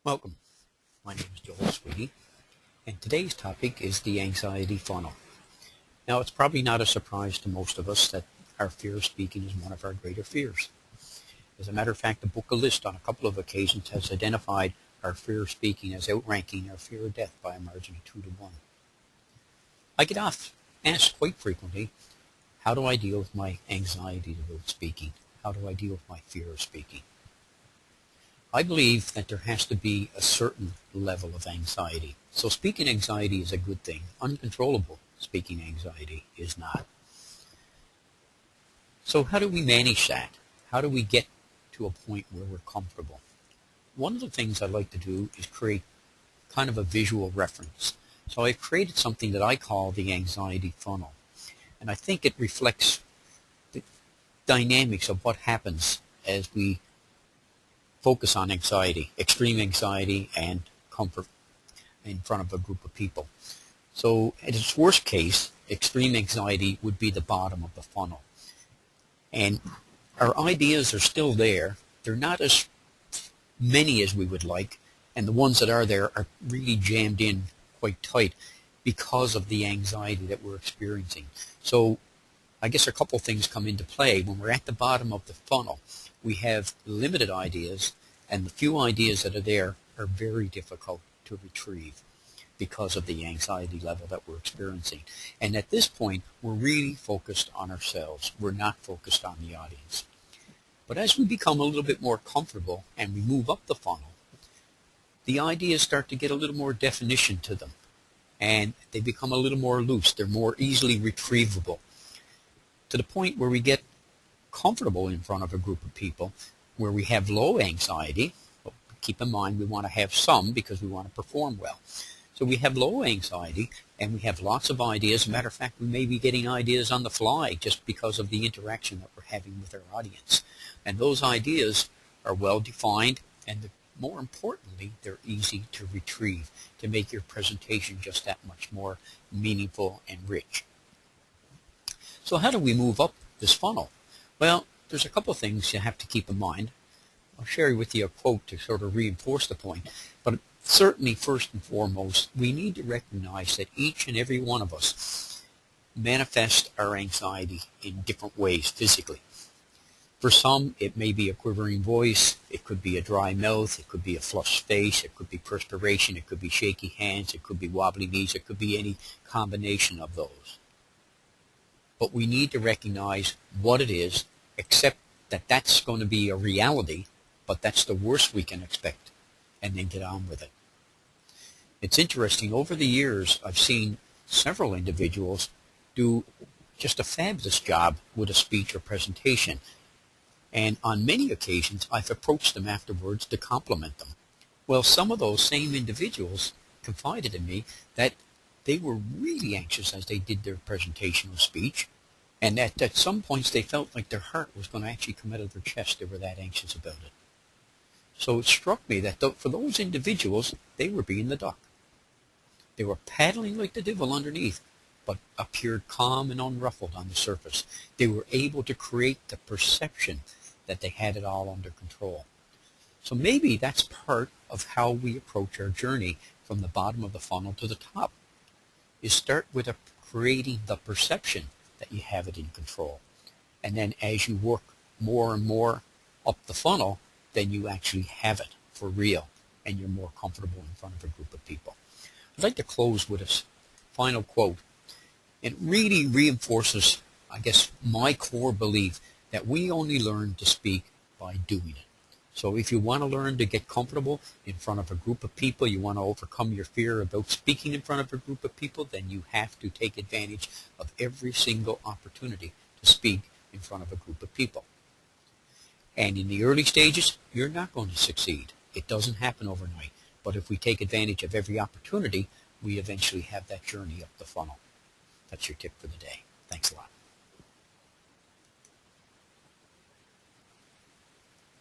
Welcome. My name is Joel Sweeney, and today's topic is the anxiety funnel. Now, it's probably not a surprise to most of us that our fear of speaking is one of our greater fears. As a matter of fact, the book of List on a couple of occasions has identified our fear of speaking as outranking our fear of death by a margin of 2 to 1. I get asked quite frequently, how do I deal with my anxiety about speaking? How do I deal with my fear of speaking? I believe that there has to be a certain level of anxiety. So speaking anxiety is a good thing. Uncontrollable speaking anxiety is not. So how do we manage that? How do we get to a point where we're comfortable? One of the things I like to do is create kind of a visual reference. So I've created something that I call the anxiety funnel. And I think it reflects the dynamics of what happens as we focus on anxiety, extreme anxiety, and comfort in front of a group of people. So at its worst case, extreme anxiety would be the bottom of the funnel. And our ideas are still there. They're not as many as we would like, and the ones that are there are really jammed in quite tight because of the anxiety that we're experiencing. So I guess a couple things come into play. When we're at the bottom of the funnel, we have limited ideas, and the few ideas that are there are very difficult to retrieve because of the anxiety level that we're experiencing. And at this point, we're really focused on ourselves. We're not focused on the audience. But as we become a little bit more comfortable and we move up the funnel, the ideas start to get a little more definition to them, and they become a little more loose. They're more easily retrievable, to the point where we get comfortable in front of a group of people, where we have low anxiety. But keep in mind, we want to have some because we want to perform well. So we have low anxiety, and we have lots of ideas. As a matter of fact, we may be getting ideas on the fly just because of the interaction that we're having with our audience. And those ideas are well defined, and more importantly, they're easy to retrieve to make your presentation just that much more meaningful and rich. So how do we move up this funnel? Well, there's a couple things you have to keep in mind. I'll share with you a quote to sort of reinforce the point. But certainly, first and foremost, we need to recognize that each and every one of us manifest our anxiety in different ways physically. For some, it may be a quivering voice, it could be a dry mouth, it could be a flushed face, it could be perspiration, it could be shaky hands, it could be wobbly knees, it could be any combination of those. But we need to recognize what it is, accept that that's going to be a reality, but that's the worst we can expect, and then get on with it. It's interesting, over the years, I've seen several individuals do just a fabulous job with a speech or presentation. And on many occasions, I've approached them afterwards to compliment them. Well, some of those same individuals confided in me that they were really anxious as they did their presentation or speech, and that at some points they felt like their heart was going to actually come out of their chest. They were that anxious about it. So it struck me that for those individuals, they were being the duck. They were paddling like the devil underneath, but appeared calm and unruffled on the surface. They were able to create the perception that they had it all under control. So maybe that's part of how we approach our journey from the bottom of the funnel to the top, is start with creating the perception that you have it in control. And then as you work more and more up the funnel, then you actually have it for real, and you're more comfortable in front of a group of people. I'd like to close with a final quote. It really reinforces, I guess, my core belief that we only learn to speak by doing it. So if you want to learn to get comfortable in front of a group of people, you want to overcome your fear about speaking in front of a group of people, then you have to take advantage of every single opportunity to speak in front of a group of people. And in the early stages, you're not going to succeed. It doesn't happen overnight. But if we take advantage of every opportunity, we eventually have that journey up the funnel. That's your tip for the day. Thanks a lot.